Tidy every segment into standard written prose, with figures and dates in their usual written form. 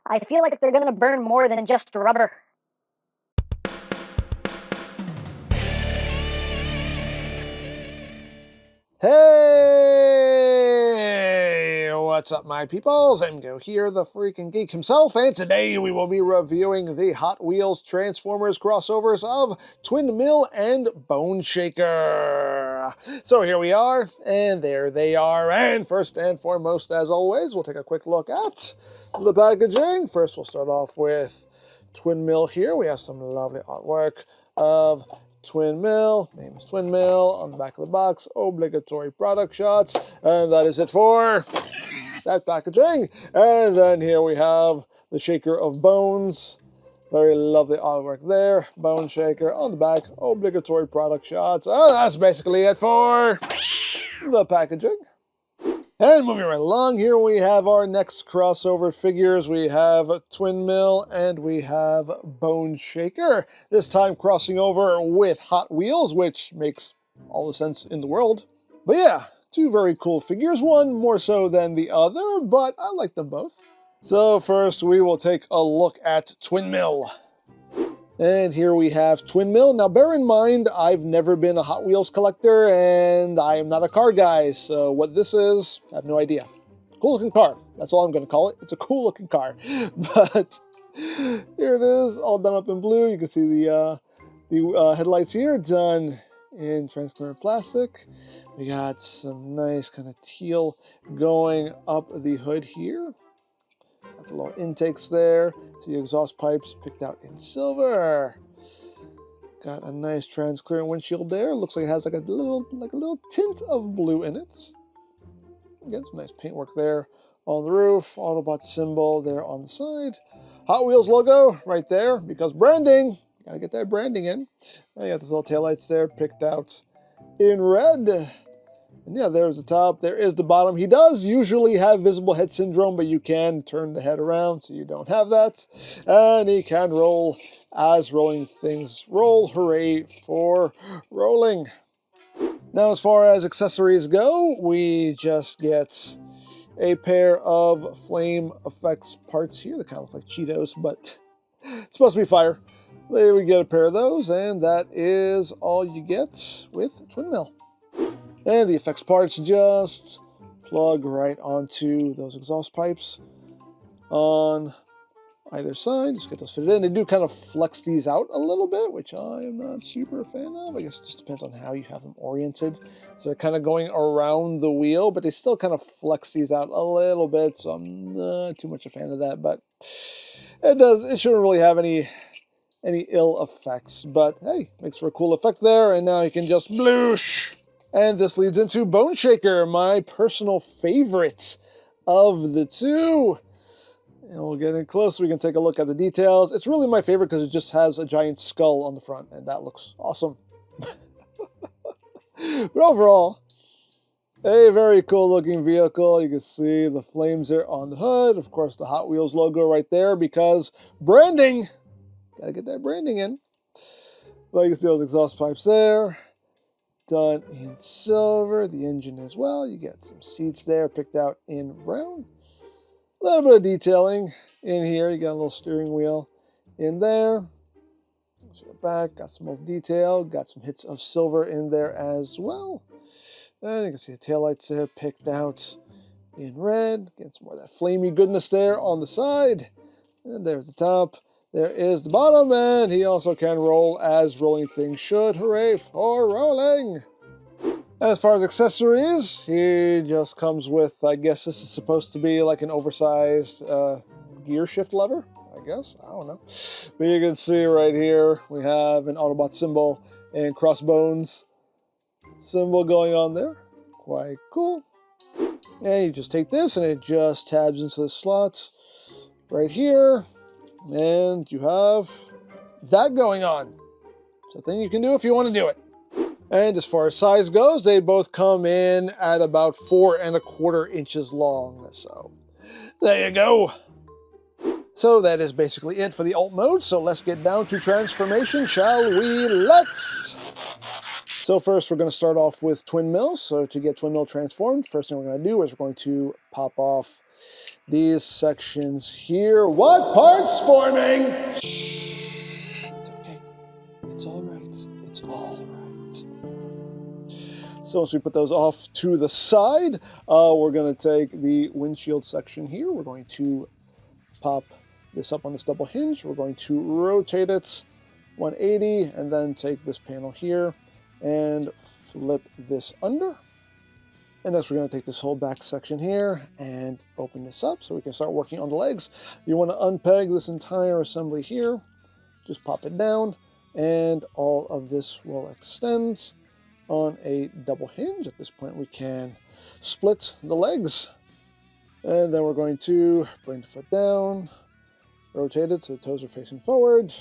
I feel like they're gonna burn more than just rubber. Hey, what's up, my peoples? EmGo here, the freaking geek himself, and today we will be reviewing the Hot Wheels Transformers crossovers of Twin Mill and Bone Shaker. So here we are, and there they are. And first and foremost, as always, we'll take a quick look at the packaging. First, we'll start off with Twin Mill here. We have some lovely artwork of Twin Mill, name is Twin Mill, on the back of the box, obligatory product shots, and that is it for that packaging. And then here we have the Shaker of Bones, very lovely artwork there, Bone Shaker on the back, obligatory product shots, and that's basically it for the packaging. And moving right along, here we have our next crossover figures. We have Twin Mill and we have Bone Shaker. This time crossing over with Hot Wheels, which makes all the sense in the world. But yeah, two very cool figures, one more so than the other, but I like them both. So first we will take a look at Twin Mill. And here we have Twin Mill. Now bear in mind, I've never been a Hot Wheels collector and I am not a car guy, so what this is, I have no idea. Cool looking car, that's all I'm going to call it. It's a cool looking car. But here it is, all done up in blue. You can see the headlights here done in transparent plastic. We got some nice kind of teal going up the hood here. Got the little intakes there. See the exhaust pipes picked out in silver. Got a nice transparent windshield there. Looks like it has like a little tint of blue in it. Again, some nice paintwork there on the roof. Autobot symbol there on the side. Hot Wheels logo right there because branding. Gotta get that branding in. And you got those little taillights there picked out in red. And yeah, there's the top, there is the bottom. He does usually have visible head syndrome, but you can turn the head around so you don't have that. And he can roll as rolling things roll. Hooray for rolling. Now, as far as accessories go, we just get a pair of flame effects parts here. They kind of look like Cheetos, but it's supposed to be fire. There we get a pair of those, and that is all you get with Twin Mill. And the effects parts just plug right onto those exhaust pipes on either side. Just get those fitted in. They do kind of flex these out a little bit, which I am not super a fan of. I guess it just depends on how you have them oriented. So they're kind of going around the wheel, but they still kind of flex these out a little bit. So I'm not too much a fan of that, but it shouldn't really have any ill effects. But hey, makes for a cool effect there. And now you can just bloosh. And this leads into Bone Shaker, my personal favorite of the two. And we'll get in close so we can take a look at the details. It's really my favorite because it just has a giant skull on the front, and that looks awesome. But overall, a very cool looking vehicle. You can see the flames there on the hood. Of course, the Hot Wheels logo right there because branding. Gotta get that branding in. Well, you can see those exhaust pipes there. Done in silver, the engine as well. You get some seats there picked out in brown. A little bit of detailing in here. You got a little steering wheel in there. So the back, got some more detail. Got some hits of silver in there as well. And you can see the taillights there picked out in red. Get some more of that flamey goodness there on the side. And there's the top. There is the bottom, and he also can roll as rolling things should. Hooray for rolling! As far as accessories, he just comes with, I guess this is supposed to be like an oversized gear shift lever, I guess. I don't know. But you can see right here, we have an Autobot symbol and Crossbones symbol going on there. Quite cool. And you just take this, and it just tabs into the slots right here. And you have that going on. It's a thing you can do if you want to do it. And as far as size goes, they both come in at about 4 1/4 inches long. So there you go. So that is basically it for the alt mode. So let's get down to transformation, shall we? Let's! So first we're going to start off with twin mills. So to get twin mill transformed, first thing we're going to do is we're going to pop off these sections here. What part's forming? Shh, it's okay. It's all right. It's all right. So once we put those off to the side, we're going to take the windshield section here. We're going to pop this up on this double hinge. We're going to rotate it 180 and then take this panel here and flip this under. And next we're going to take this whole back section here and open this up so we can start working on the legs. You want to unpeg this entire assembly here. Just pop it down and all of this will extend on a double hinge. At this point we can split the legs. And then we're going to bring the foot down, rotate it so the toes are facing forward,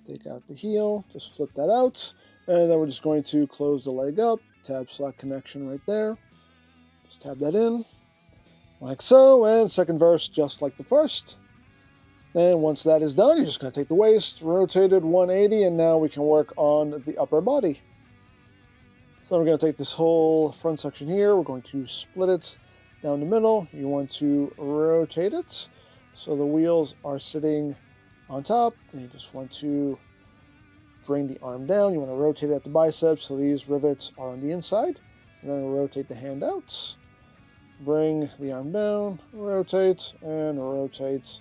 take out the heel, just flip that out. And then we're just going to close the leg up, tab slot connection right there. Just tab that in, like so, and second verse just like the first. And once that is done, you're just going to take the waist, rotate it 180, and now we can work on the upper body. So we're going to take this whole front section here, we're going to split it down the middle. You want to rotate it so the wheels are sitting on top. Then you just want to bring the arm down. You want to rotate it at the biceps so these rivets are on the inside. And then rotate the hand out. Bring the arm down, rotate, and rotate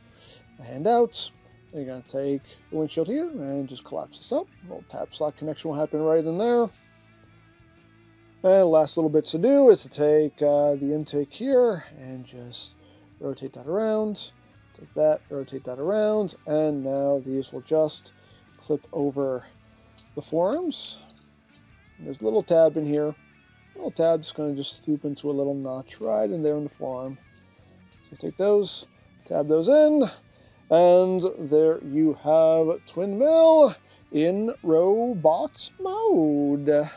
the hand out. Then you're going to take the windshield here and just collapse this up. A little tab slot connection will happen right in there. And last little bits to do is to take the intake here and just rotate that around. Take that, rotate that around, and now these will just clip over the forearms. And there's a little tab in here. Little tab's going to just swoop into a little notch right in there in the forearm. So take those, tab those in, and there you have twin mill in robot mode.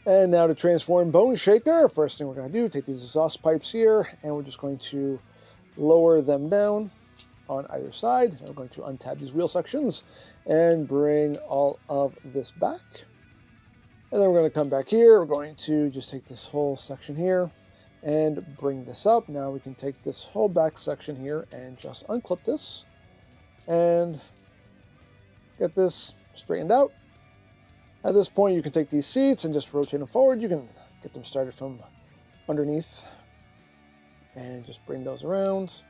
And now to transform bone shaker, first thing we're going to do, take these exhaust pipes here, and we're just going to lower them down on either side. And we're going to untab these wheel sections and bring all of this back. And then we're going to come back here. We're going to just take this whole section here and bring this up. Now we can take this whole back section here and just unclip this and get this straightened out. At this point, you can take these seats and just rotate them forward. You can get them started from underneath and just bring those around,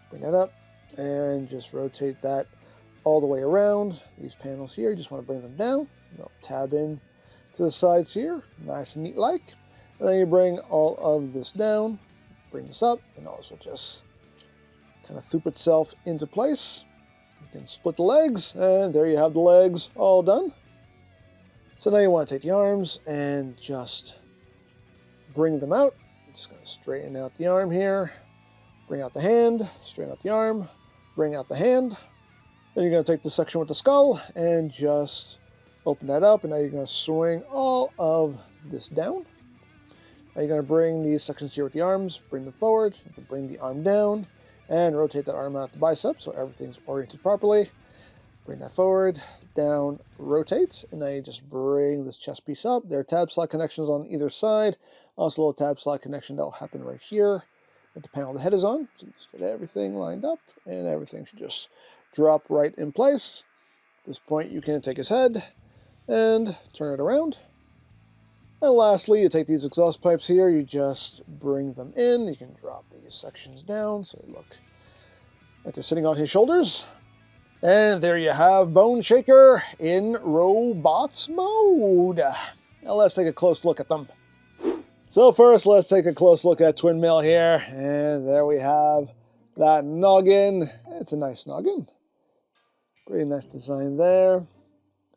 bring that up, and just rotate that all the way around. These panels here, you just want to bring them down. They'll tab in to the sides here, nice and neat like. And then you bring all of this down, bring this up, and all this will just kind of swoop itself into place. You can split the legs, and there you have the legs all done. So now you want to take the arms and just bring them out. I'm just going to straighten out the arm here, bring out the hand, straighten out the arm, bring out the hand. Then you're going to take the section with the skull and just open that up, and now you're going to swing all of this down. Now you're going to bring these sections here with the arms, bring them forward. You can bring the arm down and rotate that arm out the bicep so everything's oriented properly. Bring that forward, down, rotate, and now you just bring this chest piece up. There are tab slot connections on either side. Also a little tab slot connection that will happen right here with the panel the head is on. So you just get everything lined up, and everything should just drop right in place. At this point, you can take his head and turn it around. And lastly, you take these exhaust pipes here, you just bring them in. You can drop these sections down so they look like they're sitting on his shoulders. And there you have Bone Shaker in robot mode. Now let's take a close look at them. So first, let's take a close look at Twin Mill here. And there we have that noggin. It's a nice noggin. Pretty nice design there. A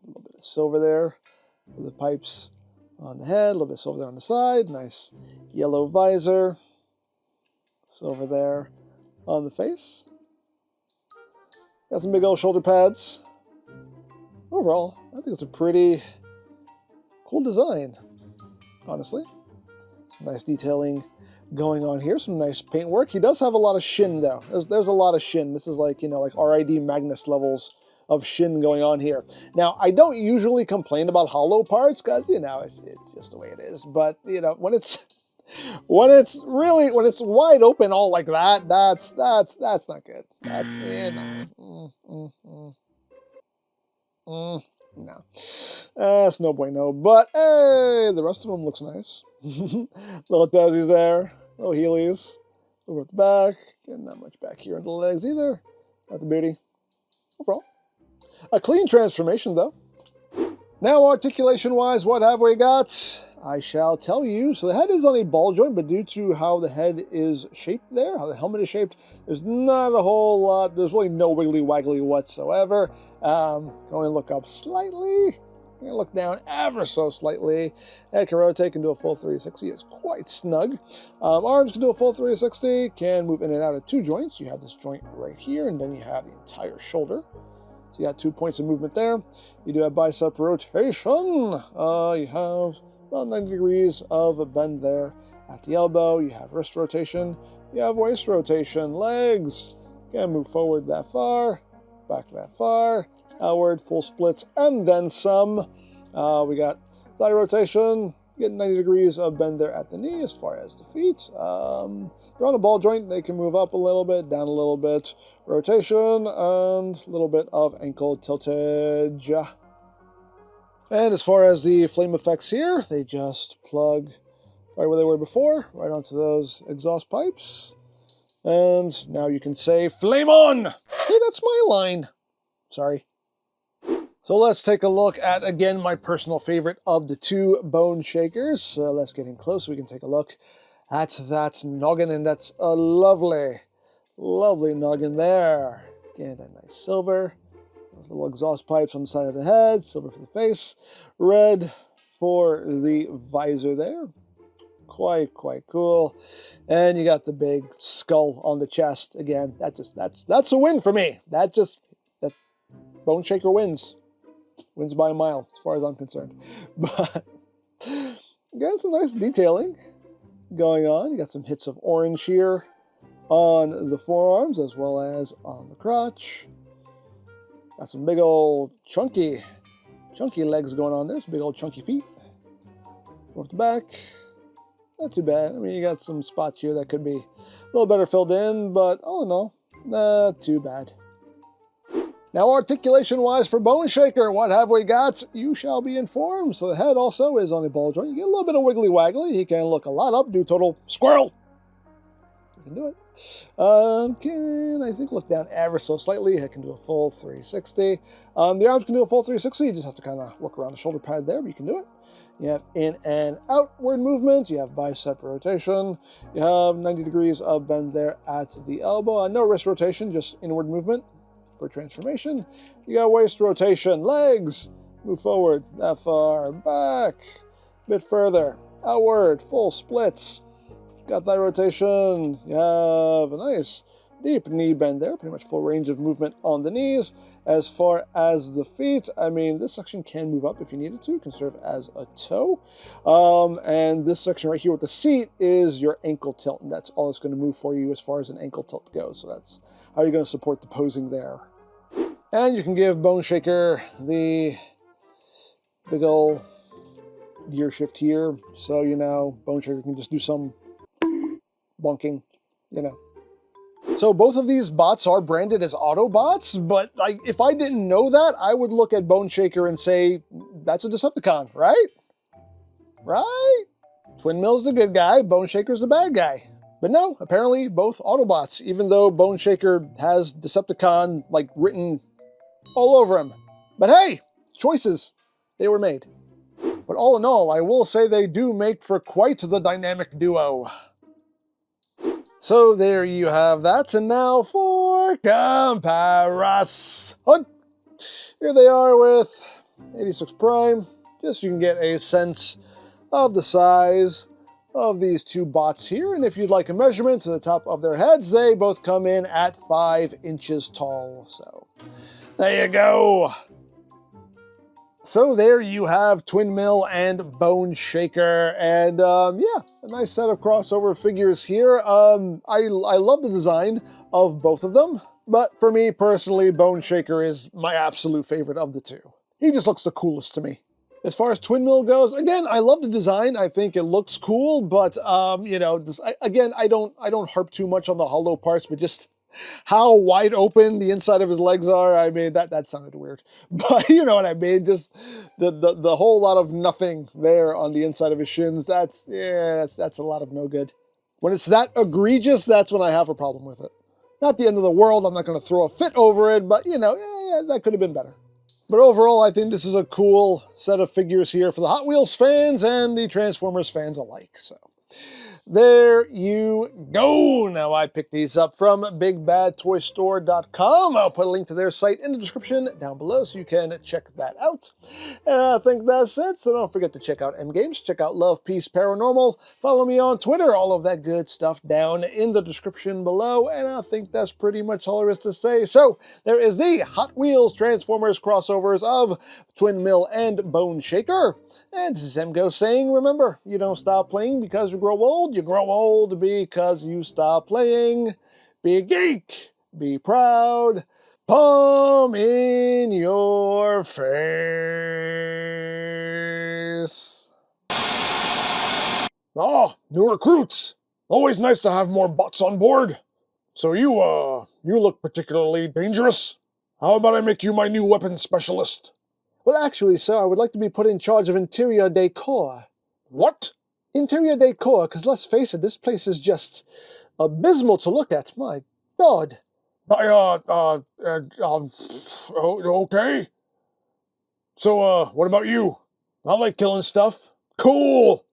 little bit of silver there for the pipes on the head. A little bit of silver there on the side. Nice yellow visor. Silver there on the face. Got some big old shoulder pads. Overall, I think it's a pretty cool design, honestly. Some nice detailing going on here, some nice paint work. He does have a lot of shin though. There's a lot of shin. This is like, you know, like RID Magnus levels of shin going on here. Now, I don't usually complain about hollow parts because, you know, it's just the way it is. But, you know, when it's wide open all like that, that's not good. That's no. That's no bueno. But hey, the rest of them looks nice. Little toesies there, little heelys. Over at the back, and not much back here on the legs either. Not the booty. Overall, a clean transformation though. Now, articulation-wise, what have we got? I shall tell you. So the head is on a ball joint, but due to how the head is shaped there, how the helmet is shaped, there's not a whole lot. There's really no wiggly-waggly whatsoever. Going to look up slightly. Going to look down ever so slightly. Head can rotate, can do a full 360. It's quite snug. Arms can do a full 360. Can move in and out of two joints. You have this joint right here, and then you have the entire shoulder. So you got 2 points of movement there. You do have bicep rotation. You have about 90 degrees of a bend there at the elbow. You have wrist rotation. You have waist rotation. Legs can move forward that far, back that far, outward, full splits, and then some. We got thigh rotation. Getting 90 degrees of bend there at the knee as far as the feet. They're on a ball joint. They can move up a little bit, down a little bit. Rotation and a little bit of ankle tiltage. And as far as the flame effects here, they just plug right where they were before, right onto those exhaust pipes. And now you can say, flame on! Hey, that's my line. Sorry. So let's take a look at, again, my personal favorite of the two bone shakers. So let's get in close so we can take a look at that noggin. And that's a lovely, lovely noggin there. Again, that nice silver. Those little exhaust pipes on the side of the head. Silver for the face. Red for the visor there. Quite cool. And you got the big skull on the chest. Again, that's a win for me. That bone shaker wins. Wins by a mile, as far as I'm concerned. But you got some nice detailing going on. You got some hits of orange here on the forearms as well as on the crotch. Got some big old chunky legs going on there. Some big old chunky feet. Off the back. Not too bad. I mean, you got some spots here that could be a little better filled in, but all in all, not too bad. Now, articulation-wise for Bone Shaker, what have we got? You shall be informed. So the head also is on a ball joint. You get a little bit of wiggly-waggly. He can look a lot up, do total squirrel. You can do it. Can, I think, look down ever so slightly. Head can do a full 360. The arms can do a full 360. You just have to kind of look around the shoulder pad there, but you can do it. You have in and outward movement. You have bicep rotation. You have 90 degrees of bend there at the elbow. No wrist rotation, just inward movement. For transformation, you got waist rotation, legs, move forward, that far, back, a bit further, outward, full splits, got thigh rotation, you have a nice deep knee bend there, pretty much full range of movement on the knees. As far as the feet, I mean, this section can move up if you needed to, it can serve as a toe. And this section right here with the seat is your ankle tilt, and that's all it's going to move for you as far as an ankle tilt goes, so that's how you're going to support the posing there. And you can give Bone Shaker the big ol' gear shift here. So, you know, Bone Shaker can just do some bonking, you know. So both of these bots are branded as Autobots, but if I didn't know that, I would look at Bone Shaker and say, that's a Decepticon, right? Right? Twin Mill's the good guy, Bone Shaker's the bad guy. But no, apparently both Autobots, even though Bone Shaker has Decepticon, like, written all over him. But hey, choices, they were made. But all in all, I will say they do make for quite the dynamic duo. So there you have that, and now for comparison. Here they are with 86 Prime, just so you can get a sense of the size of these two bots here, and if you'd like a measurement to the top of their heads, they both come in at 5 inches tall, so there you go. So there you have Twin Mill and Bone Shaker, and yeah, a nice set of crossover figures here. I love the design of both of them. But for me personally, Bone Shaker is my absolute favorite of the two. He just looks the coolest to me. As far as Twin Mill goes, again, I love the design. I think it looks cool, but you know, again, I don't harp too much on the hollow parts, but just how wide open the inside of his legs are. I mean, that sounded weird, but you know what I mean. Just the whole lot of nothing there on the inside of his shins. That's a lot of no good. When it's that egregious, that's when I have a problem with it. Not the end of the world. I'm not going to throw a fit over it, but you know, that could have been better. But overall, I think this is a cool set of figures here for the Hot Wheels fans and the Transformers fans alike. So there you go. Now, I picked these up from BigBadToyStore.com. I'll put a link to their site in the description down below so you can check that out. And I think that's it. So don't forget to check out EmGo's, check out Love, Peace, Paranormal. Follow me on Twitter, all of that good stuff down in the description below. And I think that's pretty much all there is to say. So there is the Hot Wheels Transformers crossovers of Twin Mill and Bone Shaker. And this is EmGo saying, remember, you don't stop playing because you grow old. You grow old because you stop playing. Be a geek. Be proud. Palm in your face. Oh, new recruits. Always nice to have more bots on board. So you look particularly dangerous. How about I make you my new weapons specialist? Well, actually, sir, I would like to be put in charge of interior decor. What? Interior decor, because let's face it, this place is just abysmal to look at. My God. Okay. So, what about you? I like killing stuff. Cool.